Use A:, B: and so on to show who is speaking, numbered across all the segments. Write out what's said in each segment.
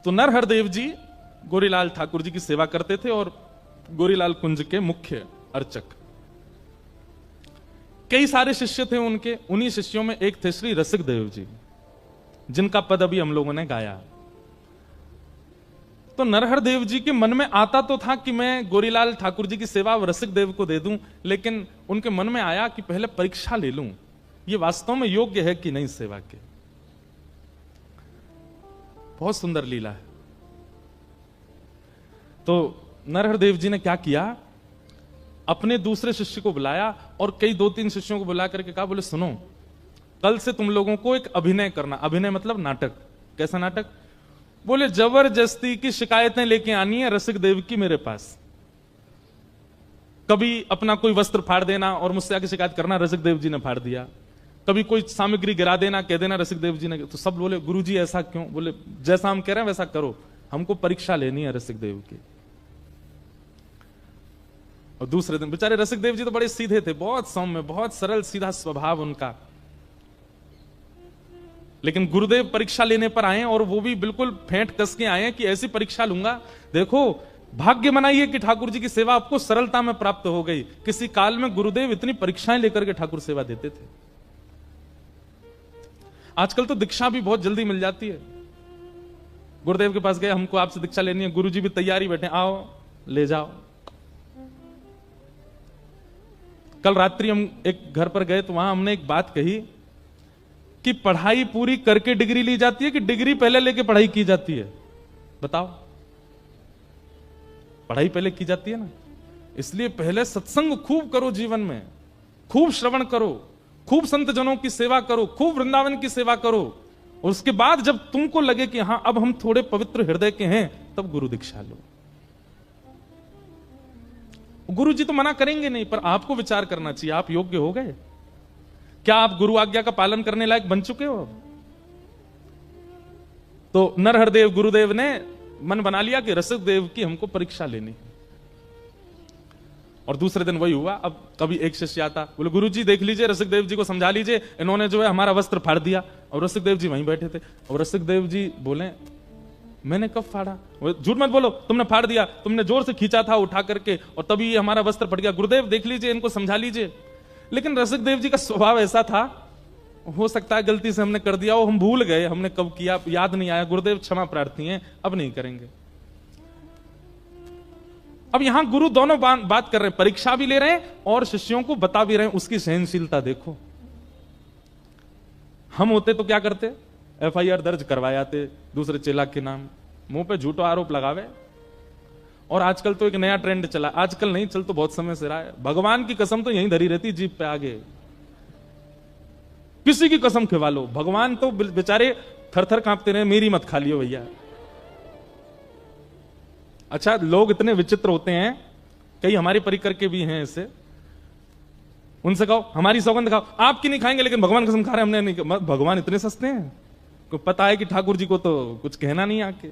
A: तो नरहर देव जी गोरीलाल ठाकुर जी की सेवा करते थे और गोरीलाल कुंज के मुख्य अर्चक। कई सारे शिष्य थे उनके, उन्हीं शिष्यों में एक थे श्री रसिक देव जी, जिनका पद अभी हम लोगों ने गाया। तो नरहर देव जी के मन में आता तो था कि मैं गोरीलाल ठाकुर जी की सेवा रसिक देव को दे दूं, लेकिन उनके मन में आया कि पहले परीक्षा ले लूं, ये वास्तव में योग्य है कि नहीं सेवा के। बहुत सुंदर लीला है। तो नरहर देव जी ने क्या किया, अपने दूसरे शिष्य को बुलाया और कई 2-3 शिष्यों को बुला करके कहा, बोले सुनो, कल से तुम लोगों को एक अभिनय करना। अभिनय मतलब नाटक। कैसा नाटक? बोले जबरदस्ती की शिकायतें लेके आनी है रसिक देव की मेरे पास। कभी अपना कोई वस्त्र फाड़ देना और मुझसे आके शिकायत करना, रसिक देव जी ने फाड़ दिया। कभी कोई सामग्री गिरा देना, कह देना रसिक देव जी ने। तो सब बोले गुरुजी ऐसा क्यों? बोले जैसा हम कह रहे हैं वैसा करो, हमको परीक्षा लेनी है रसिक देव की। और दूसरे दिन बेचारे रसिक देव जी तो बड़े सीधे थे, बहुत सौम्य, बहुत सरल सीधा स्वभाव उनका। लेकिन गुरुदेव परीक्षा लेने पर आए और वो भी बिल्कुल फेंट कस के आए कि ऐसी परीक्षा लूंगा, देखो भाग्य बनाइए कि ठाकुर जी की सेवा आपको सरलता में प्राप्त हो गई। किसी काल में गुरुदेव इतनी परीक्षाएं लेकर के ठाकुर सेवा देते थे। आजकल तो दीक्षा भी बहुत जल्दी मिल जाती है। गुरुदेव के पास गए, हमको आपसे दीक्षा लेनी है, गुरुजी भी तैयारी बैठे, आओ ले जाओ। कल रात्रि हम एक घर पर गए तो वहां हमने एक बात कही कि पढ़ाई पूरी करके डिग्री ली जाती है कि डिग्री पहले लेके पढ़ाई की जाती है? बताओ। पढ़ाई पहले की जाती है ना। इसलिए पहले सत्संग खूब करो, जीवन में खूब श्रवण करो, खूब संत जनों की सेवा करो, खूब वृंदावन की सेवा करो, और उसके बाद जब तुमको लगे कि हां अब हम थोड़े पवित्र हृदय के हैं, तब गुरु दीक्षा लो। गुरु जी तो मना करेंगे नहीं, पर आपको विचार करना चाहिए, आप योग्य हो गए क्या? आप गुरु आज्ञा का पालन करने लायक बन चुके हो? तो नरहर देव गुरुदेव ने मन बना लिया कि रसिक देव की हमको परीक्षा लेनी है। और दूसरे दिन वही हुआ। अब कभी एक शिष्य आता, बोले गुरुजी देख लीजिए, रसिक देव जी को समझा लीजिए, इन्होंने जो है हमारा वस्त्र फाड़ दिया। और रसिक देव जी वहीं बैठे थे। और रसिक देव जी बोले मैंने कब फाड़ा? झूठ मत बोलो, तुमने फाड़ दिया, तुमने जोर से खींचा था उठा करके और तभी हमारा वस्त्र फट गया। गुरुदेव देख लीजिए, इनको समझा लीजिए। लेकिन रसिक देव जी का स्वभाव ऐसा था, हो सकता है गलती से हमने कर दिया हो, हम भूल गए, हमने कब किया याद नहीं आया, गुरुदेव क्षमा प्रार्थी हैं, अब नहीं करेंगे। अब यहां गुरु दोनों बात कर रहे हैं, परीक्षा भी ले रहे हैं और शिष्यों को बता भी रहे हैं। उसकी सहनशीलता देखो। हम होते तो क्या करते? FIR दर्ज करवायाते दूसरे चेला के नाम, मुंह पे झूठा आरोप लगावे। और आजकल तो एक नया ट्रेंड चला, आजकल नहीं, चल तो बहुत समय से रहा है, भगवान की कसम तो यहीं धरी रहती जीप पे आगे। किसी की कसम खिवा लो, भगवान तो बेचारे थर-थर कांपते रहे, मेरी मत खा लियो भैया। अच्छा, लोग इतने विचित्र होते हैं, कई हमारे परिकर के भी हैं ऐसे, उनसे कहो हमारी सौगंध खाओ, आपकी नहीं खाएंगे लेकिन भगवान कसम खा रहे हमने नहीं। भगवान इतने सस्ते हैं, को पता है कि ठाकुर जी को तो कुछ कहना नहीं आके।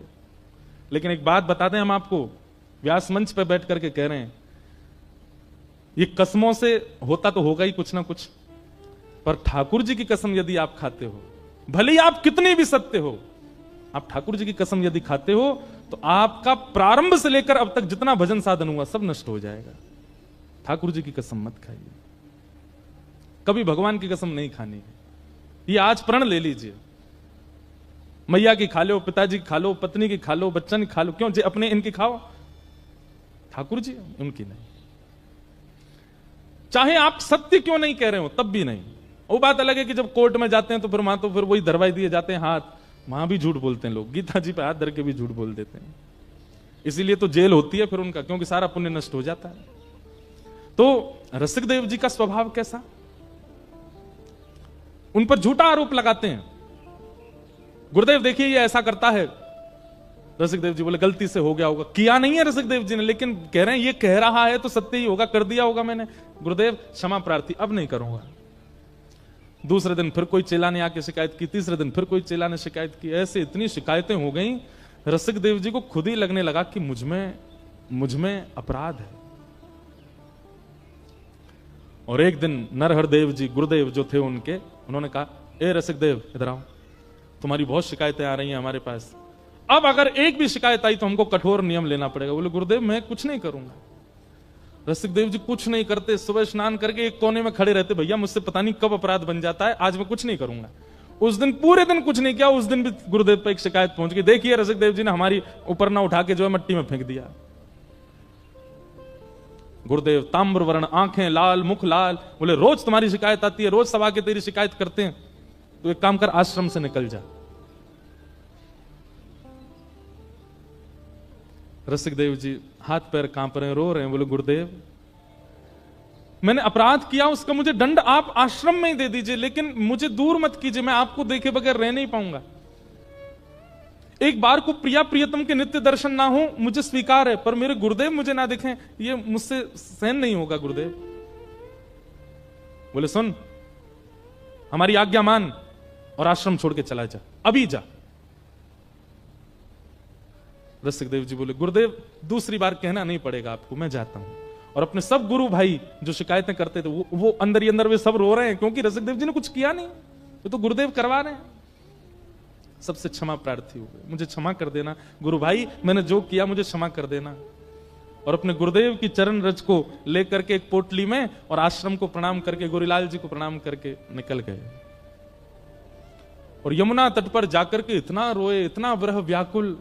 A: लेकिन एक बात बताते हैं हम आपको, व्यास मंच पर बैठ करके कह रहे हैं, ये कसमों से होता तो होगा ही कुछ ना कुछ, पर ठाकुर जी की कसम यदि आप खाते हो, भले ही आप कितने भी सत्य हो, आप ठाकुर जी की कसम यदि खाते हो तो आपका प्रारंभ से लेकर अब तक जितना भजन साधन हुआ सब नष्ट हो जाएगा। ठाकुर जी की कसम मत खाइए, कभी भगवान की कसम नहीं खानी है। ये आज प्रण ले लीजिए, मैया की खा लो, पिताजी की खा लो, पत्नी की खा लो, बच्चन की खा लो, क्यों? जे अपने इनकी खाओ, ठाकुर जी उनकी नहीं। चाहे आप सत्य क्यों नहीं कह रहे हो तब भी नहीं। वो बात अलग है कि जब कोर्ट में जाते हैं तो फिर वहां तो फिर वही दरवाई दिए जाते हैं हाथ, वहां भी झूठ बोलते हैं लोग, गीता जी पे हाथ धर के भी झूठ बोल देते हैं। इसीलिए तो जेल होती है फिर उनका, क्योंकि सारा पुण्य नष्ट हो जाता है। तो रसिक देव जी का स्वभाव कैसा? उन पर झूठा आरोप लगाते हैं। गुरुदेव देखिए ये ऐसा करता है। रसिक देव जी बोले गलती से हो गया होगा, किया नहीं है रसिक देव जी ने, लेकिन कह रहे हैं ये कह रहा है तो सत्य ही होगा, कर दिया होगा मैंने। गुरुदेव क्षमा प्रार्थी, अब नहीं करूंगा। दूसरे दिन फिर कोई चेला ने आके शिकायत की, तीसरे दिन फिर कोई चेला ने शिकायत की। ऐसे इतनी शिकायतें हो गई, रसिक देव जी को खुद ही लगने लगा कि मुझ में अपराध है। और एक दिन नरहर देव जी गुरुदेव जो थे उनके, उन्होंने कहा ए रसिक देव इधर आओ, तुम्हारी बहुत शिकायतें आ रही हैं हमारे पास, अब अगर एक भी शिकायत आई तो हमको कठोर नियम लेना पड़ेगा। बोले गुरुदेव मैं कुछ नहीं करूंगा। रसिक देव जी कुछ नहीं करते, सुबह स्नान करके एक कोने में खड़े रहते, भैया मुझसे पता नहीं कब अपराध बन जाता है, आज मैं कुछ नहीं करूंगा। उस दिन पूरे दिन कुछ नहीं किया, उस दिन भी गुरुदेव पर एक शिकायत पहुंच गई, देखिए रसिक देव जी ने हमारी ऊपर ना उठा के जो है मिट्टी में फेंक दिया। गुरुदेव ताम्र वर्ण, आंखें लाल, मुख लाल, बोले रोज तुम्हारी शिकायत आती है, रोज सब आके तेरी शिकायत करते हैं, तो एक काम कर आश्रम से निकल जा। रसिक देव जी हाथ पैर कांप रहे हैं, रो रहे हैं, बोले गुरुदेव मैंने अपराध किया, उसका मुझे दंड आप आश्रम में ही दे दीजिए, लेकिन मुझे दूर मत कीजिए, मैं आपको देखे बगैर रह नहीं पाऊंगा। एक बार को प्रिया प्रियतम के नित्य दर्शन ना हो मुझे स्वीकार है, पर मेरे गुरुदेव मुझे ना दिखें ये मुझसे सहन नहीं होगा गुरुदेव। बोले सुन, हमारी आज्ञा मान और आश्रम छोड़ के चला जा, अभी जा। रसिक देव जी बोले गुरुदेव दूसरी बार कहना नहीं पड़ेगा आपको, मैं जाता हूं। और अपने सब गुरु भाई जो शिकायतें करते थे वो अंदर ही अंदर वे सब रो रहे हैं, क्योंकि रसिक देव जी ने कुछ किया नहीं, वो तो गुरुदेव करवा रहे हैं। सबसे क्षमा प्रार्थी हो गए, मुझे क्षमा कर देना गुरु भाई, मैंने जो किया मुझे क्षमा कर देना। और अपने गुरुदेव की चरण रज को लेकर के एक पोटली में और आश्रम को प्रणाम करके, गुरुलाल जी को प्रणाम करके निकल गए। और यमुना तट पर जाकर के इतना रोए, इतना विरह व्याकुल,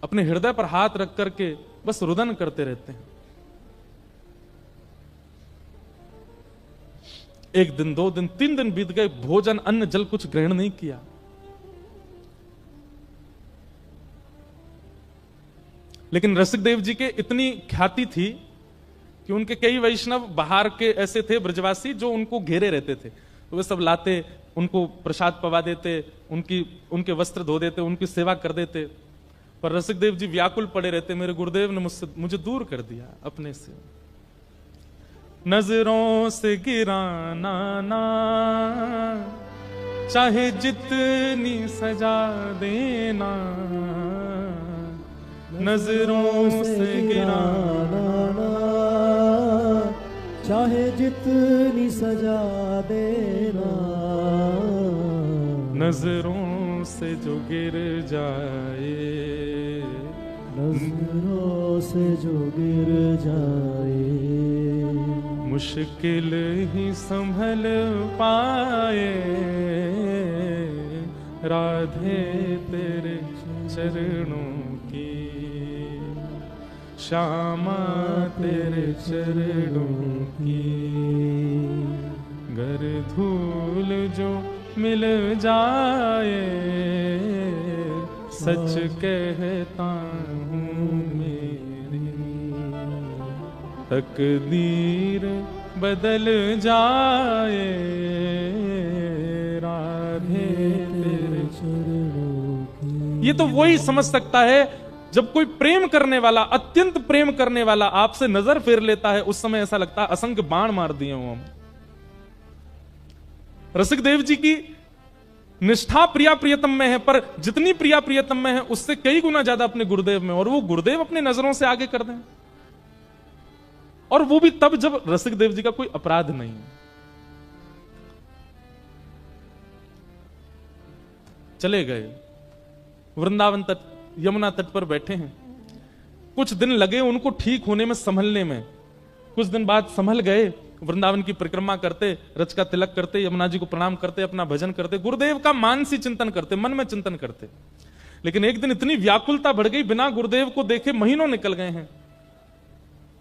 A: अपने हृदय पर हाथ रख करके बस रुदन करते रहते हैं। एक दिन, 2 दिन, 3 दिन बीत गए, भोजन अन्न जल कुछ ग्रहण नहीं किया। लेकिन रसिक देव जी के इतनी ख्याति थी कि उनके कई वैष्णव बाहर के ऐसे थे ब्रजवासी जो उनको घेरे रहते थे, तो वे सब लाते, उनको प्रसाद पवा देते, उनके वस्त्र धो देते, उनकी सेवा कर देते। पर रसिक देव जी व्याकुल पड़े रहते, मेरे गुरुदेव ने मुझे दूर कर दिया अपने से। नजरों से गिराना ना, चाहे जितनी सजा देना, नजरों से गिराना ना,
B: चाहे जितनी सजा देना,
A: नजरों से जो गिर जाए,
B: नजरों से जो गिर जाए,
A: मुश्किल ही संभल पाए, राधे तेरे चरणों की, श्यामा तेरे चरणों की, गर धूल जो मिल जाए, सच कहता हूँ मेरी तकदीर बदल जाए, राधे तेरे चरणों की। ये तो वही समझ सकता है जब कोई प्रेम करने वाला, अत्यंत प्रेम करने वाला आपसे नजर फेर लेता है, उस समय ऐसा लगता है असंख्य बाण मार दिए हो हम। रसिक देव जी की निष्ठा प्रिया प्रियतम में है, पर जितनी प्रिया प्रियतम में है उससे कई गुना ज्यादा अपने गुरुदेव में, और वो गुरुदेव अपने नजरों से आगे कर दें, और वो भी तब जब रसिक देव जी का कोई अपराध नहीं। चले गए वृंदावन तट, यमुना तट पर बैठे हैं। कुछ दिन लगे उनको ठीक होने में, संभलने में। कुछ दिन बाद संभल गए, वृंदावन की परिक्रमा करते, रच का तिलक करते, यमुना जी को प्रणाम करते, अपना भजन करते, गुरुदेव का मानसी चिंतन करते, मन में चिंतन करते। लेकिन एक दिन इतनी व्याकुलता बढ़ गई, बिना गुरुदेव को देखे महीनों निकल गए हैं।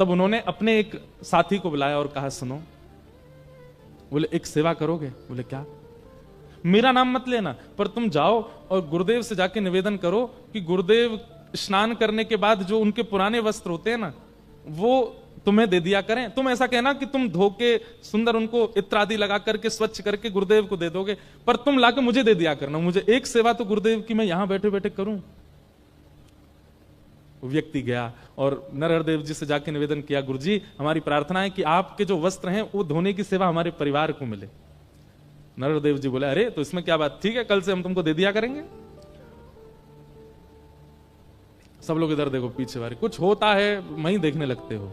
A: तब उन्होंने अपने एक साथी को बुलाया और कहा सुनो, बोले एक सेवा करोगे? बोले क्या? मेरा नाम मत लेना, पर तुम जाओ और गुरुदेव से जाके निवेदन करो कि गुरुदेव स्नान करने के बाद जो उनके पुराने वस्त्र होते हैं ना, वो तुम्हें दे दिया करें। तुम ऐसा कहना कि तुम धो के सुंदर उनको इत्र आदि लगा करके स्वच्छ करके गुरुदेव को दे दोगे, पर तुम लाके मुझे दे दिया करना। मुझे एक सेवा तो गुरुदेव की मैं यहां बैठे बैठे करूं। व्यक्ति गया और नरहरदेव जी से जाके निवेदन किया, गुरुजी हमारी प्रार्थना है कि आपके जो वस्त्र हैं वो धोने की सेवा हमारे परिवार को मिले। नरहरदेव जी बोले अरे तो इसमें क्या बात, ठीक है कल से हम तुमको दे दिया करेंगे। सब लोग इधर देखो, पीछे वाले कुछ होता है वहीं देखने लगते हो,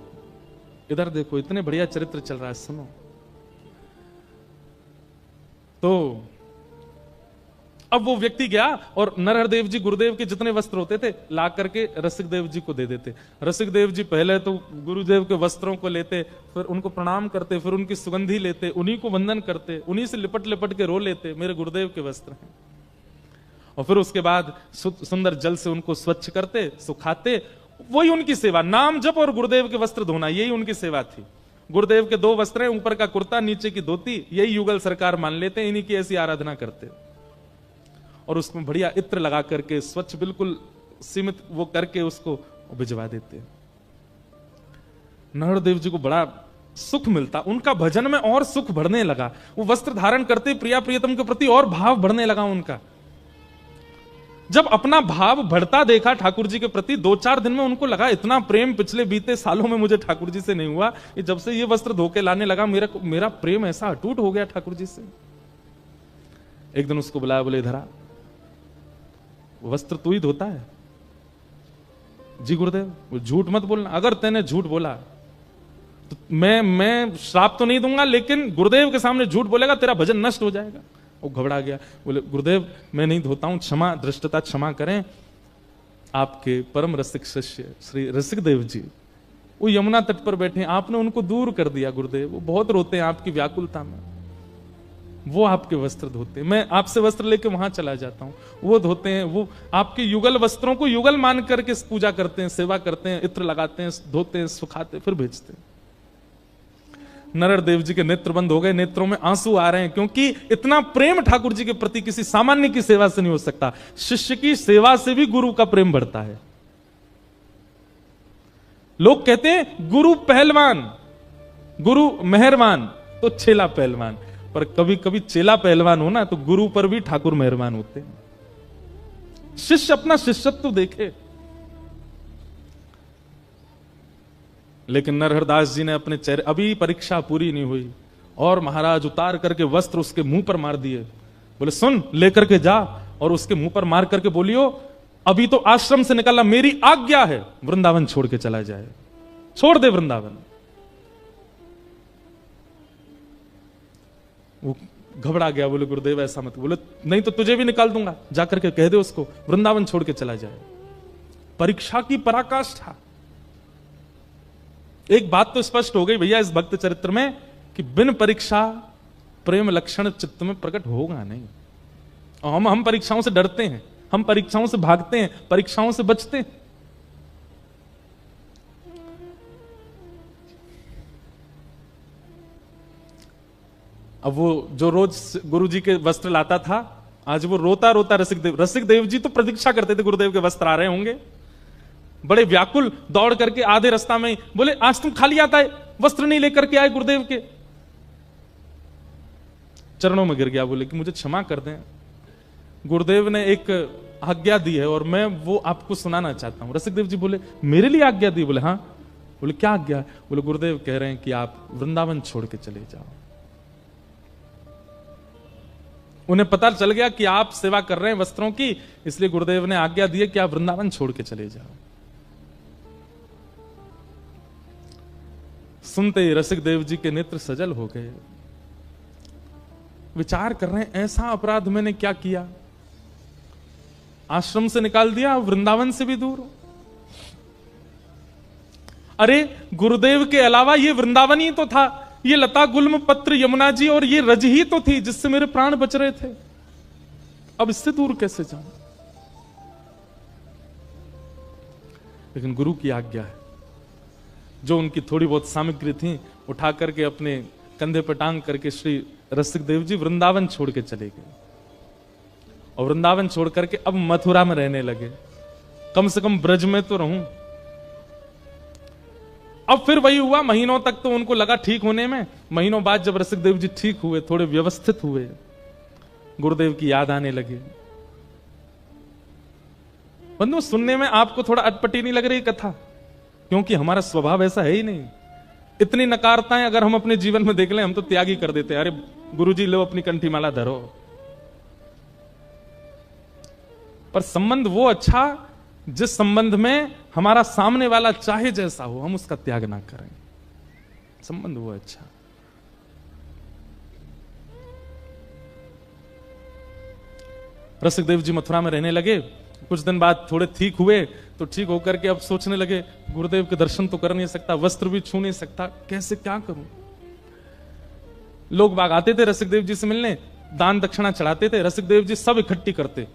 A: इधर देखो, इतने बढ़िया चरित्र चल रहा है, सुनो। तो अब वो व्यक्ति गया और नरहर देव जी गुरुदेव के जितने वस्त्र होते थे ला करके रसिक देव जी को दे देते। रसिक देव जी पहले तो गुरुदेव के वस्त्रों को लेते, फिर उनको प्रणाम करते, फिर उनकी सुगंधी लेते, उन्हीं को वंदन करते, उन्हीं से लिपट लिपट के रो लेते, मेरे गुरुदेव के वस्त्र हैं। और फिर उसके बाद सुंदर जल से उनको स्वच्छ करते, सुखाते, वही उनकी सेवा, नाम जप और गुरुदेव के वस्त्र धोना, यही उनकी सेवा थी। गुरुदेव के 2 वस्त्र हैं, ऊपर का कुर्ता, नीचे की धोती, यही युगल सरकार मान लेते हैं, इन्हीं की ऐसी आराधना करते। और उसमें बढ़िया इत्र लगा करके स्वच्छ बिल्कुल सीमित वो करके उसको भिजवा देते। नरहर देव जी को बड़ा सुख मिलता, उनका भजन में और सुख बढ़ने लगा। वो वस्त्र धारण करते प्रिया प्रियतम के प्रति और भाव बढ़ने लगा उनका। जब अपना भाव बढ़ता देखा ठाकुर जी के प्रति, 2-4 दिन में उनको लगा इतना प्रेम पिछले बीते सालों में मुझे ठाकुर जी से नहीं हुआ, ये जब से ये वस्त्र धोके लाने लगा मेरा प्रेम ऐसा अटूट हो गया ठाकुर जी से। एक दिन उसको बुलाया, बोले इधर आ, वस्त्र तू ही धोता है? जी गुरुदेव। झूठ मत बोलना, अगर तैने झूठ बोला तो मैं श्राप तो नहीं दूंगा, लेकिन गुरुदेव के सामने झूठ बोलेगा तेरा भजन नष्ट हो जाएगा। वो घबरा गया, बोले गुरुदेव मैं नहीं धोता हूं, क्षमा, दृष्टता क्षमा करें। आपके परम रसिक शिष्य श्री रसिक देव जी वो यमुना तट पर बैठे, आपने उनको दूर कर दिया गुरुदेव, वो बहुत रोते हैं आपकी व्याकुलता में, वो आपके वस्त्र धोते हैं, मैं आपसे वस्त्र लेके वहां चला जाता हूं, वो धोते हैं, वो आपके युगल वस्त्रों को युगल मान करके पूजा करते हैं, सेवा करते हैं, इत्र लगाते हैं, धोते हैं, सुखाते, फिर भेजते हैं। नरहर देव जी के नेत्र बंद हो गए, नेत्रों में आंसू आ रहे हैं, क्योंकि इतना प्रेम ठाकुर जी के प्रति किसी सामान्य की सेवा से नहीं हो सकता। शिष्य की सेवा से भी गुरु का प्रेम बढ़ता है। लोग कहते हैं गुरु पहलवान, गुरु मेहरबान तो चेला पहलवान, पर कभी कभी चेला पहलवान हो ना तो गुरु पर भी ठाकुर मेहरबान होते हैं। शिष्य अपना शिष्यत्व देखे। लेकिन नरहरदास जी ने अपने चेहरे, अभी परीक्षा पूरी नहीं हुई और महाराज उतार करके वस्त्र उसके मुंह पर मार दिए। बोले सुन, लेकर के जा और उसके मुंह पर मार करके बोलियो अभी तो आश्रम से निकलना मेरी आज्ञा है, वृंदावन छोड़ के चला जाए, छोड़ दे वृंदावन। वो घबरा गया, बोले गुरुदेव ऐसा मत। बोले नहीं तो तुझे भी निकाल दूंगा, जाकर के कह दे उसको वृंदावन छोड़ के चला जाए। परीक्षा की पराकाष्ठा। एक बात तो स्पष्ट हो गई भैया इस भक्त चरित्र में कि बिन परीक्षा प्रेम लक्षण चित्त में प्रकट होगा नहीं। और हम परीक्षाओं से डरते हैं, हम परीक्षाओं से भागते हैं, परीक्षाओं से बचते हैं। अब वो जो रोज गुरु जी के वस्त्र लाता था, आज वो रोता रोता रसिक देव जी तो प्रतीक्षा करते थे गुरुदेव के वस्त्र आ रहे होंगे, बड़े व्याकुल दौड़ करके आधे रास्ता में बोले आज तुम खाली आता है, वस्त्र नहीं लेकर के आए गुरुदेव के। चरणों में गिर गया, बोले कि मुझे क्षमा कर दें, गुरुदेव ने एक आज्ञा दी है और मैं वो आपको सुनाना चाहता हूं। रसिक देव जी बोले मेरे लिए आज्ञा दी? बोले हाँ। बोले क्या आज्ञा? बोले गुरुदेव कह रहे हैं कि आप वृंदावन छोड़ के चले जाओ। उन्हें पता चल गया कि आप सेवा कर रहे हैं वस्त्रों की, इसलिए गुरुदेव ने आज्ञा दी है कि आप वृंदावन छोड़ के चले जाओ। सुनते ही रसिक देव जी के नेत्र सजल हो गए। विचार कर रहे हैं ऐसा अपराध मैंने क्या किया, आश्रम से निकाल दिया, वृंदावन से भी दूर। अरे गुरुदेव के अलावा ये वृंदावन ही तो था, ये लता गुल्म पत्र यमुना जी और ये रज ही तो थी जिससे मेरे प्राण बच रहे थे, अब इससे दूर कैसे जाऊं? लेकिन गुरु की आज्ञा है। जो उनकी थोड़ी बहुत सामग्री थी उठा करके अपने कंधे पर टांग करके श्री रसिक देव जी वृंदावन छोड़ के चले गए। और वृंदावन छोड़ करके अब मथुरा में रहने लगे, कम से कम ब्रज में तो रहूं। अब फिर वही हुआ, महीनों तक तो उनको लगा ठीक होने में, महीनों बाद जब रसिक देव जी ठीक हुए, थोड़े व्यवस्थित हुए, गुरुदेव की याद आने लगे। बंधु सुनने में आपको थोड़ा अटपटी नहीं लग रही कथा? क्योंकि हमारा स्वभाव ऐसा है ही नहीं। इतनी नकारताएं अगर हम अपने जीवन में देख लें, हम तो त्याग ही कर देते हैं। अरे गुरुजी लो अपनी कंठी माला धरो। पर संबंध वो अच्छा जिस संबंध में हमारा सामने वाला चाहे जैसा हो, हम उसका त्याग ना करें, संबंध वो अच्छा। रसिकदेव जी मथुरा में रहने लगे। कुछ दिन बाद थोड़े ठीक हुए, तो ठीक होकर के अब सोचने लगे गुरुदेव के दर्शन तो कर नहीं सकता, वस्त्र भी छू नहीं सकता, कैसे क्या करूं। लोग बाग आते थे रसिकदेव जी से मिलने, दान दक्षिणा चढ़ाते थे, रसिकदेव जी सब इकट्ठी करते।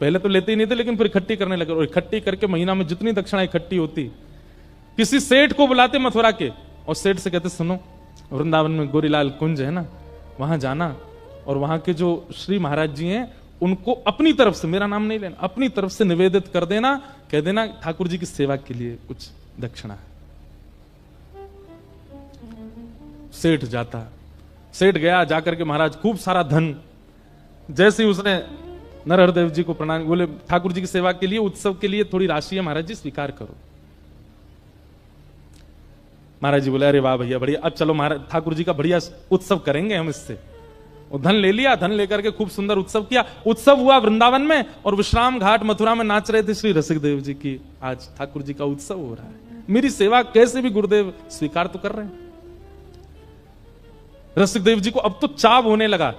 A: पहले तो लेते ही नहीं थे, लेकिन फिर इकट्ठी करने लगे, और इकट्ठी करके महीना में जितनी दक्षिणा इकट्ठी होती, किसी सेठ को बुलाते मथुरा के, और सेठ से कहते सुनो, वृंदावन में गोरीलाल कुंज है ना, वहां जाना, और वहां के जो श्री महाराज जी हैं उनको अपनी तरफ से, मेरा नाम नहीं लेना, अपनी तरफ से निवेदित कर देना, कह देना ठाकुर जी की सेवा के लिए कुछ दक्षिणा है। सेठ जाता, सेठ गया, जाकर के महाराज खूब सारा धन, जैसे ही उसने नरहरदेव जी को प्रणाम, बोले ठाकुर जी की सेवा के लिए, उत्सव के लिए थोड़ी राशि है महाराज जी, स्वीकार करो। महाराज जी बोले अरे वाह भैया बढ़िया, अब चलो महाराज ठाकुर जी का बढ़िया उत्सव करेंगे हम इससे। वो धन ले लिया, धन लेकर के खूब सुंदर उत्सव किया। उत्सव हुआ वृंदावन में, और विश्राम घाट मथुरा में नाच रहे थे श्री रसिकदेव जी की आज ठाकुर जी का उत्सव हो रहा है, मेरी सेवा कैसे भी गुरुदेव स्वीकार तो कर रहे हैं। रसिकदेव जी को अब तो चाव होने लगा,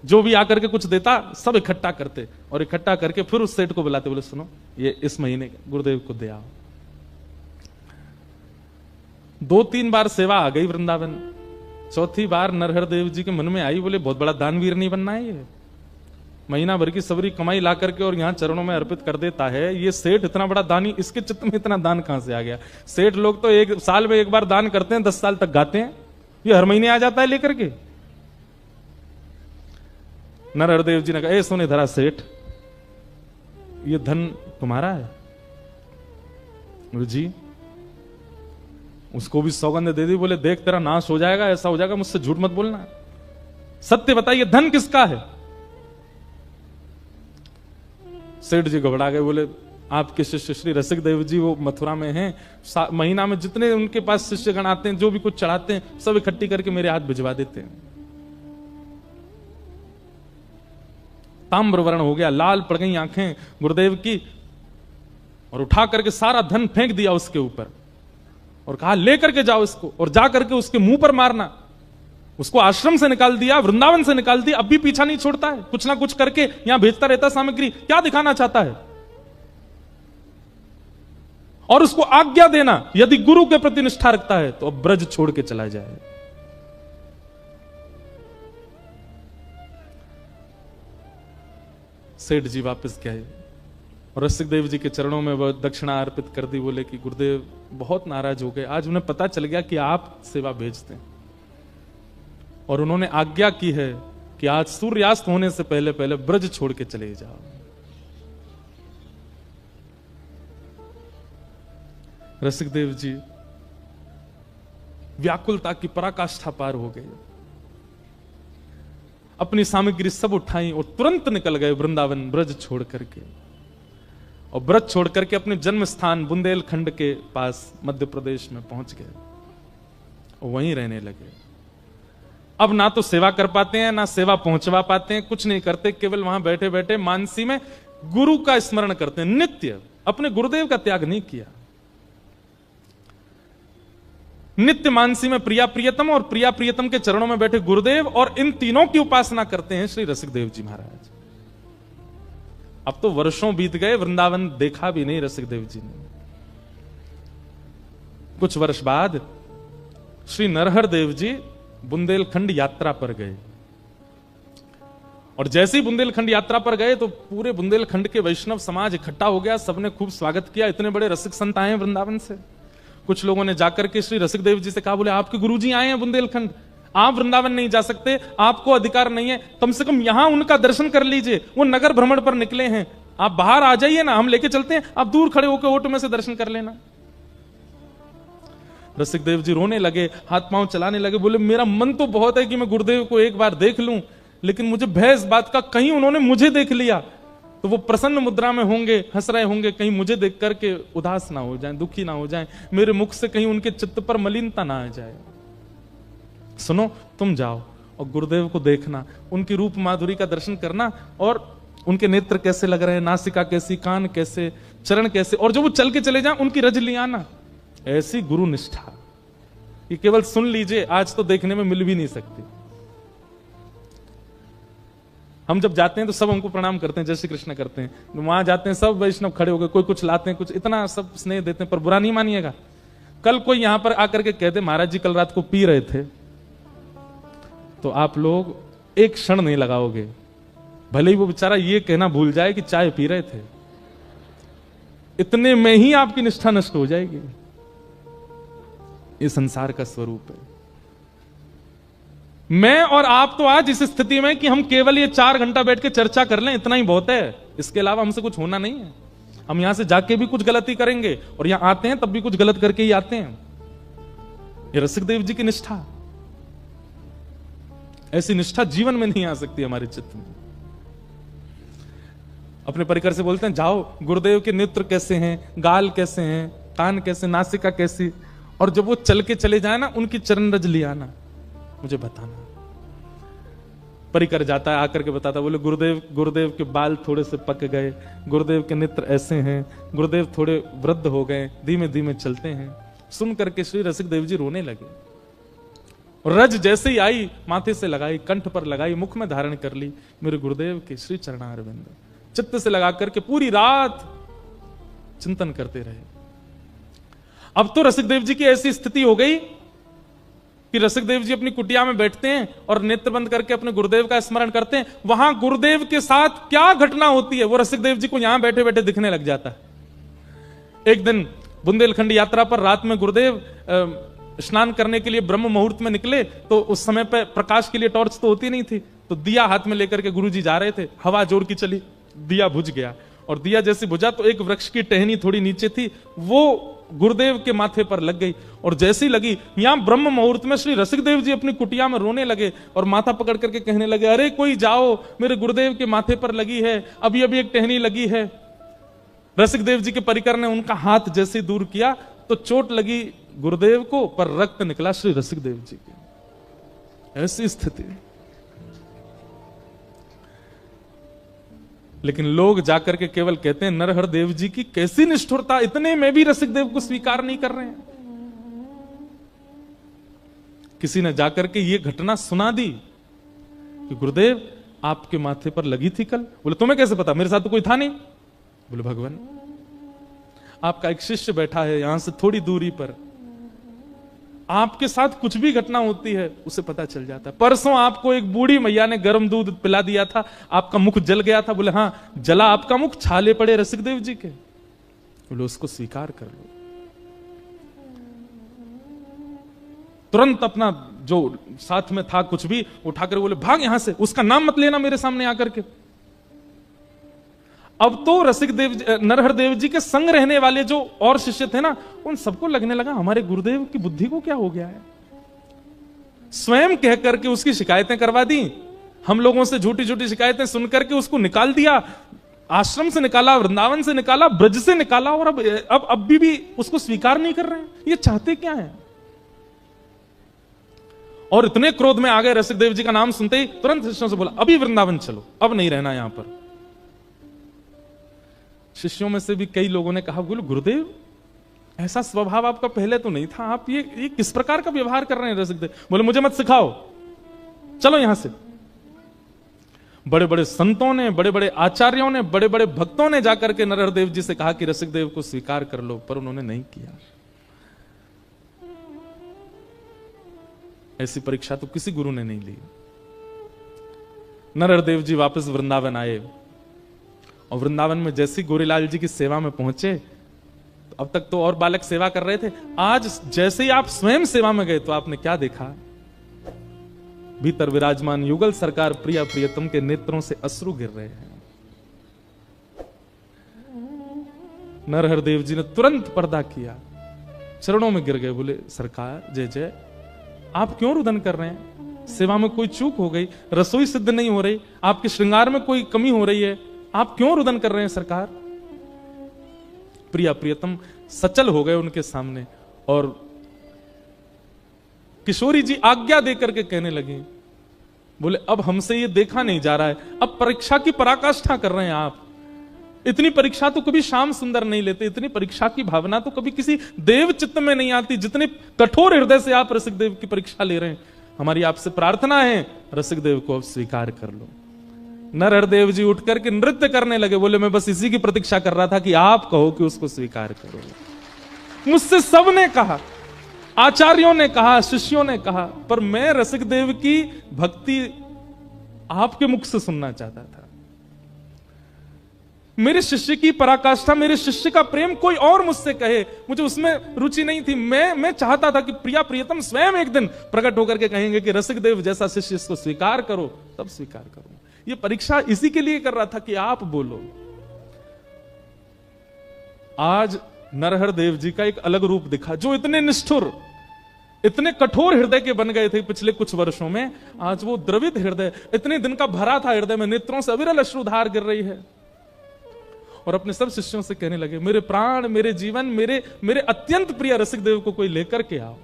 A: जो भी आकर के कुछ देता सब इकट्ठा करते, और इकट्ठा करके फिर उस सेठ को बुलाते, बोले सुनो ये इस महीने गुरुदेव को दे आओ। 2-3 बार सेवा आ गई वृंदावन, चौथी बार नरहरदेव जी के मन में आई, बोले बहुत बड़ा दानवीर नहीं बनना है ये, महीना भर की सबरी कमाई ला करके और यहां चरणों में अर्पित कर देता है, ये सेठ इतना बड़ा दानी, इसके चित्त में इतना दान कहां से आ गया। सेठ लोग तो 1 साल में 1 बार दान करते हैं, 10 साल तक गाते हैं, ये हर महीने आ जाता है लेकर के। नरहरदेव जी ने कहा ए सोने धरा सेठ, ये धन तुम्हारा है? बोले जी। उसको भी सौगंध दे दी, बोले देख तेरा नाश हो जाएगा, ऐसा हो जाएगा, मुझसे झूठ मत बोलना, सत्य बताइए धन किसका है। सेठ जी घबरा गए, बोले आपके शिष्य श्री रसिकदेव जी वो मथुरा में हैं, महीना में जितने उनके पास शिष्यगण आते हैं, जो भी कुछ चढ़ाते हैं, सब इकट्ठी करके मेरे हाथ भिजवा देते हैं। ताम्र वर्ण हो गया, लाल पड़ गई आंखें गुरुदेव की, और उठा करके सारा धन फेंक दिया उसके ऊपर, और कहा लेकर के जाओ इसको, और जा करके उसके मुंह पर मारना। उसको आश्रम से निकाल दिया, वृंदावन से निकाल दिया, अब भी पीछा नहीं छोड़ता है, कुछ ना कुछ करके यहां भेजता रहता सामग्री, क्या दिखाना चाहता है। और उसको आज्ञा देना, यदि गुरु के प्रति निष्ठा रखता है तो अब ब्रज छोड़ के चला जाए। सेठ जी वापस गए और रसिकदेव जी के चरणों में वह दक्षिणा अर्पित कर दी। बोले कि गुरुदेव बहुत नाराज हो गए, आज उन्हें पता चल गया कि आप सेवा भेजते हैं, और उन्होंने आज्ञा की है कि आज सूर्यास्त होने से पहले पहले ब्रज छोड़ के चले जाओ। रसिकदेव जी व्याकुलता की पराकाष्ठा पार हो गए, अपनी सामग्री सब उठाई और तुरंत निकल गए वृंदावन, ब्रज छोड़ करके। और ब्रज छोड़ करके अपने जन्म स्थान बुंदेलखंड के पास मध्य प्रदेश में पहुंच गए और वहीं रहने लगे। अब ना तो सेवा कर पाते हैं, ना सेवा पहुंचवा पाते हैं, कुछ नहीं करते, केवल वहां बैठे बैठे मानसी में गुरु का स्मरण करते हैं नित्य। अपने गुरुदेव का त्याग नहीं किया, नित्य मानसी में प्रिया प्रियतम और प्रिया प्रियतम के चरणों में बैठे गुरुदेव, और इन तीनों की उपासना करते हैं श्री रसिकदेव जी महाराज। अब तो वर्षों बीत गए, वृंदावन देखा भी नहीं रसिकदेव जी ने। कुछ वर्ष बाद श्री नरहर देव जी बुंदेलखंड यात्रा पर गए, और जैसे ही बुंदेलखंड यात्रा पर गए तो पूरे बुंदेलखंड के वैष्णव समाज इकट्ठा हो गया, सबने खूब स्वागत किया। इतने बड़े रसिक संत आए हैं वृंदावन से। कुछ लोगों ने जाकर के श्री रसिकदेव जी से कहा, बोले आपके गुरुजी आए हैं बुंदेलखंड, आप वृंदावन नहीं जा सकते, आपको अधिकार नहीं है, कम से कम यहां उनका दर्शन कर लीजिए, वो नगर भ्रमण पर निकले हैं, आप बाहर आ जाइए ना, हम लेके चलते हैं, आप दूर खड़े होकर ओटो में से दर्शन कर लेना। रसिकदेव जी रोने लगे, हाथ पांव चलाने लगे, बोले मेरा मन तो बहुत है कि मैं गुरुदेव को एक बार देख लूं, लेकिन मुझे भय इस बात का, कहीं उन्होंने मुझे देख लिया तो वो प्रसन्न मुद्रा में होंगे, हंस रहे होंगे, कहीं मुझे देख करके उदास ना हो जाए, दुखी ना हो जाए, मेरे मुख से कहीं उनके चित्त पर मलिनता ना आ जाए। सुनो, तुम जाओ और गुरुदेव को देखना, उनकी रूप माधुरी का दर्शन करना, और उनके नेत्र कैसे लग रहे हैं, नासिका कैसी, कान कैसे, चरण कैसे, और जो वो चल के चले जाएं उनकी रज ले आना। ऐसी गुरु निष्ठा ये केवल सुन लीजिए, आज तो देखने में मिल भी नहीं सकती। हम जब जाते हैं तो सब हमको प्रणाम करते हैं, जय श्री कृष्ण करते हैं। वहां जाते हैं सब वैष्णव खड़े हो गए, कोई कुछ लाते हैं, कुछ इतना सब स्नेह देते हैं, पर बुरा नहीं मानिएगा। कल कोई यहां पर आकर के कहते महाराज जी कल रात को पी रहे थे, तो आप लोग एक क्षण नहीं लगाओगे, भले ही वो बेचारा ये कहना भूल जाए कि चाय पी रहे थे, इतने में ही आपकी निष्ठा नष्ट हो जाएगी। ये संसार का स्वरूप है। मैं और आप तो आज इस स्थिति में कि हम केवल ये 4 घंटा बैठ के चर्चा कर लें, इतना ही बहुत है। इसके अलावा हमसे कुछ होना नहीं है। हम यहां से जाके भी कुछ गलती करेंगे और यहां आते हैं तब भी कुछ गलत करके ही आते हैं। ये रसिकदेव जी की निष्ठा, ऐसी निष्ठा जीवन में नहीं आ सकती हमारे चित्त में। अपने परिकर से बोलते हैं जाओ गुरुदेव के नेत्र कैसे हैं, गाल कैसे हैं, कान कैसे, नासिका कैसी, और जब वो चल के चले जाए ना, उनकी चरण रज लिया ना, मुझे बताना। परिकर जाता है, आकर के बताता, बोले गुरुदेव के बाल थोड़े से पक गए, गुरुदेव के नेत्र ऐसे हैं, गुरुदेव थोड़े वृद्ध हो गए, धीमे धीमे चलते हैं। सुन करके श्री रसिकदेव जी रोने लगे। रज जैसे ही आई, माथे से लगाई, कंठ पर लगाई, मुख में धारण कर ली, मेरे गुरुदेव के श्री चरणारविंद। चित्त से लगा करके पूरी रात चिंतन करते रहे। अब तो रसिकदेव जी की ऐसी स्थिति हो गई कि रसिकदेव जी अपनी कुटिया में बैठते हैं और नेत्र बंद करके अपने गुरुदेव का स्मरण करते हैं। वहां गुरुदेव के साथ क्या घटना होती है वो रसिकदेव जी को यहां बैठे बैठे दिखने लग जाता है। एक दिन बुंदेलखंड यात्रा पर रात में गुरुदेव स्नान करने के लिए ब्रह्म मुहूर्त में निकले, तो उस समय पे प्रकाश के लिए टॉर्च तो होती नहीं थी, तो दिया हाथ में लेकर के गुरुजी जा रहे थे। हवा जोर की चली, दिया बुझ गया, और दिया जैसे बुझा तो एक वृक्ष की टहनी थोड़ी नीचे थी, वो गुरुदेव के माथे पर लग गई। और जैसी लगी, यहां ब्रह्म मुहूर्त में श्री रसिकदेव जी अपनी कुटिया में रोने लगे और माथा पकड़ करके कहने लगे, अरे कोई जाओ, मेरे गुरुदेव के माथे पर लगी है, अभी अभी एक टहनी लगी है। रसिकदेव जी के परिकर ने उनका हाथ जैसे दूर किया तो चोट लगी गुरुदेव को, पर रक्त निकला श्री रसिकदेव जी के। ऐसी स्थिति। लेकिन लोग जाकर के केवल कहते हैं नरहर देव जी की कैसी निष्ठुरता, इतने में भी रसिकदेव को स्वीकार नहीं कर रहे हैं। किसी ने जाकर के ये घटना सुना दी कि गुरुदेव आपके माथे पर लगी थी कल। बोले तुम्हें कैसे पता, मेरे साथ तो कोई था नहीं। बोले भगवान, आपका एक शिष्य बैठा है यहां से थोड़ी दूरी पर, आपके साथ कुछ भी घटना होती है उसे पता चल जाता है। परसों आपको एक बूढ़ी मैया ने गर्म दूध पिला दिया था, आपका मुख जल गया था। बोले हाँ, जला आपका मुख, छाले पड़े रसिकदेव जी के। बोले उसको स्वीकार कर लो। तुरंत अपना जो साथ में था कुछ भी उठाकर बोले भाग यहां से, उसका नाम मत लेना मेरे सामने आकर के। अब तो रसिकदेव नरहर देव जी के संग रहने वाले जो और शिष्य थे ना, उन सबको लगने लगा हमारे गुरुदेव की बुद्धि को क्या हो गया है। स्वयं कह करके उसकी शिकायतें करवा दी, हम लोगों से झूठी झूठी शिकायतें सुन करके उसको निकाल दिया, आश्रम से निकाला, वृंदावन से निकाला, ब्रज से निकाला, और अब भी उसको स्वीकार नहीं कर रहे हैं। ये चाहते क्या है। और इतने क्रोध में आ गए, रसिकदेव जी का नाम सुनते ही तुरंत शिष्यों से बोला अभी वृंदावन चलो, अब नहीं रहना यहां पर। शिष्यों में से भी कई लोगों ने कहा बोलो गुरुदेव ऐसा स्वभाव आपका पहले तो नहीं था, आप ये किस प्रकार का व्यवहार कर रहे हैं रसिकदेव। बोले मुझे मत सिखाओ, चलो यहां से। बड़े बड़े संतों ने, बड़े बड़े आचार्यों ने, बड़े बड़े भक्तों ने जाकर के नरहर देव जी से कहा कि रसिकदेव को स्वीकार कर लो, पर उन्होंने नहीं किया। ऐसी परीक्षा तो किसी गुरु ने नहीं ली। नरहर देव जी वापस वृंदावन आए और वृंदावन में जैसी गोरीलाल जी की सेवा में पहुंचे, तो अब तक तो और बालक सेवा कर रहे थे, आज जैसे ही आप स्वयं सेवा में गए तो आपने क्या देखा, भीतर विराजमान युगल सरकार प्रिया प्रियतम के नेत्रों से अश्रु गिर रहे हैं। नरहर देव जी ने तुरंत पर्दा किया, चरणों में गिर गए, बोले सरकार जय जय, आप क्यों रुदन कर रहे हैं, सेवा में कोई चूक हो गई, रसोई सिद्ध नहीं हो रही, आपके श्रृंगार में कोई कमी हो रही है, आप क्यों रुदन कर रहे हैं सरकार। प्रिया प्रियतम सचल हो गए उनके सामने और किशोरी जी आज्ञा देकर के कहने लगी, बोले अब हमसे ये देखा नहीं जा रहा है, अब परीक्षा की पराकाष्ठा कर रहे हैं आप। इतनी परीक्षा तो कभी श्याम सुंदर नहीं लेते, इतनी परीक्षा की भावना तो कभी किसी देव चित्त में नहीं आती, जितने कठोर हृदय से आप रसिकदेव की परीक्षा ले रहे हैं। हमारी आपसे प्रार्थना है रसिकदेव को अब स्वीकार कर लो। नरहरदेव जी उठ करके नृत्य करने लगे, बोले मैं बस इसी की प्रतीक्षा कर रहा था कि आप कहो कि उसको स्वीकार करो। मुझसे सबने कहा, आचार्यों ने कहा, शिष्यों ने कहा, पर मैं रसिकदेव की भक्ति आपके मुख से सुनना चाहता था। मेरे शिष्य की पराकाष्ठा, मेरे शिष्य का प्रेम कोई और मुझसे कहे, मुझे उसमें रुचि नहीं थी। मैं चाहता था कि प्रिया प्रियतम स्वयं एक दिन प्रकट होकर के कहेंगे कि रसिकदेव जैसा शिष्य इसको स्वीकार करो, तब स्वीकार करो। ये परीक्षा इसी के लिए कर रहा था कि आप बोलो। आज नरहरदेव जी का एक अलग रूप दिखा, जो इतने निष्ठुर, इतने कठोर हृदय के बन गए थे पिछले कुछ वर्षों में, आज वो द्रवित हृदय, इतने दिन का भरा था हृदय में, नेत्रों से अविरल अश्रुधार गिर रही है, और अपने सब शिष्यों से कहने लगे, मेरे प्राण, मेरे जीवन, मेरे अत्यंत प्रिय रसिकदेव को कोई लेकर के आओ।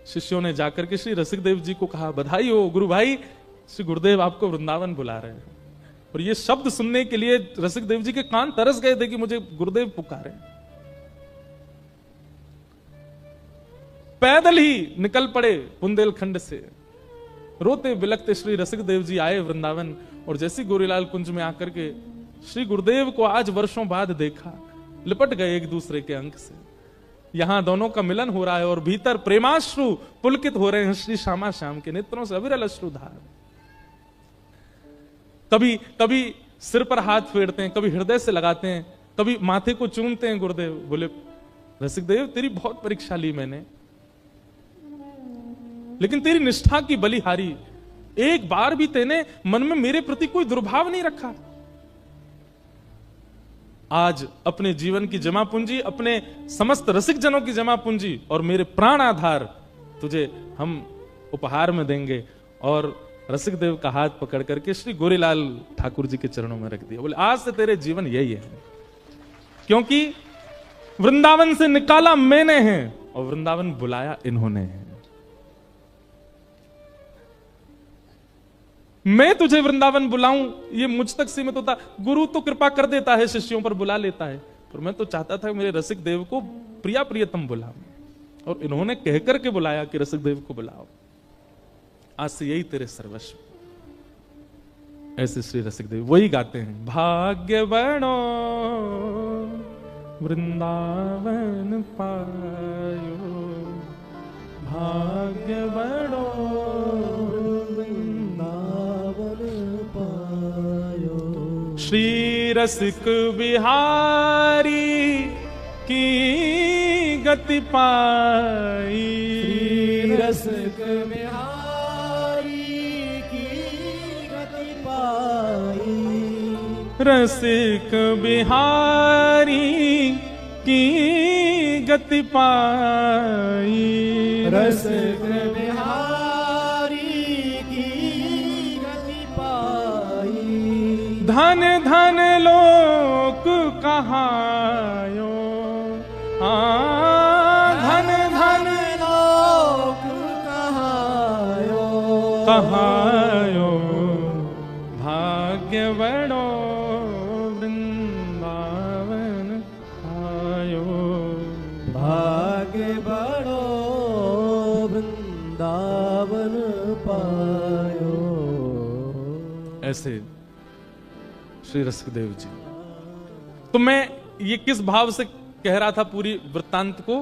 A: शिष्यों ने जाकर के श्री रसिकदेव जी को कहा, बधाई हो गुरु भाई, श्री गुरुदेव आपको वृंदावन बुला रहे हैं। और ये शब्द सुनने के लिए रसिकदेव जी के कान तरस गए थे कि मुझे गुरुदेव पुकारे। पैदल ही निकल पड़े बुंदेलखंड से, रोते बिलखते श्री रसिकदेव जी आए वृंदावन। और जैसी गोरीलाल कुंज में आकर के श्री गुरुदेव को आज वर्षों बाद देखा, लिपट गए एक दूसरे के अंक से। यहां दोनों का मिलन हो रहा है और भीतर प्रेमाश्रु पुलकित हो रहे हैं श्री श्यामा श्याम के नेत्रों से अविरल अश्रुधार। कभी कभी सिर पर हाथ फेरते हैं, कभी हृदय से लगाते हैं, कभी माथे को चूमते हैं। गुरुदेव बोले, रसिकदेव तेरी बहुत परीक्षा ली मैंने, लेकिन तेरी निष्ठा की बलिहारी, एक बार भी तेने मन में मेरे प्रति कोई दुर्भाव नहीं रखा। आज अपने जीवन की जमा पूंजी, अपने समस्त रसिक जनों की जमा पूंजी और मेरे प्राण आधार तुझे हम उपहार में देंगे। और रसिकदेव का हाथ पकड़ करके श्री गोरीलाल ठाकुर जी के चरणों में रख दिया। बोले, आज से तेरे जीवन यही है, क्योंकि वृंदावन से निकाला मैंने है और वृंदावन बुलाया इन्होंने है। मैं तुझे वृंदावन बुलाऊं ये मुझ तक सीमित होता। गुरु तो कृपा कर देता है, शिष्यों पर बुला लेता है, पर मैं तो चाहता था मेरे रसिक देव को प्रिया प्रियतम बुलाऊं, और इन्होंने कहकर के बुलाया कि रसिक देव को बुलाओ, आज से यही तेरे सर्वस्व। ऐसे श्री रसिक देव वही गाते हैं, भाग्य बनो वृंदावन पायो, भाग्य बनो श्री रसिक बिहारी की गति पाई,
B: श्री रसिक बिहारी की गति पाई,
A: रसिक बिहारी की गति पाई,
B: रसिक बिहारी की गति पाई,
A: धन धन लोक कहायो, धन धन
B: लोक कहायो,
A: कहायो, भाग्य बड़ो वृंदावन आयो,
B: भाग्य बड़ो वृंदावन पायो।
A: ऐसे श्री रसिकदेव जी। तो मैं ये किस भाव से कह रहा था पूरी वृत्तांत को,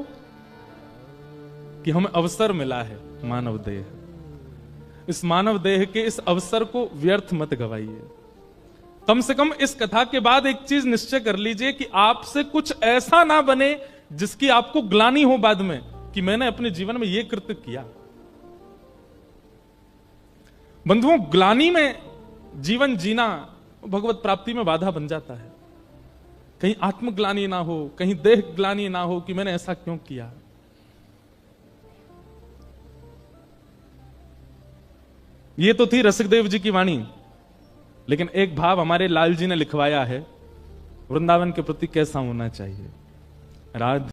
A: कि हमें अवसर मिला है मानव देह, इस मानव देह के इस अवसर को व्यर्थ मत गवाइए। कम से कम इस कथा के बाद एक चीज निश्चय कर लीजिए कि आपसे कुछ ऐसा ना बने जिसकी आपको ग्लानि हो बाद में कि मैंने अपने जीवन में यह कृत्य किया। बंधुओं, ग्लानि में जीवन जीना भगवत प्राप्ति में बाधा बन जाता है। कहीं आत्मग्लानि ना हो, कहीं देह ग्लानि ना हो कि मैंने ऐसा क्यों किया। ये तो थी रसिकदेव जी की वाणी, लेकिन एक भाव हमारे लाल जी ने लिखवाया है, वृंदावन के प्रति कैसा होना चाहिए। राधे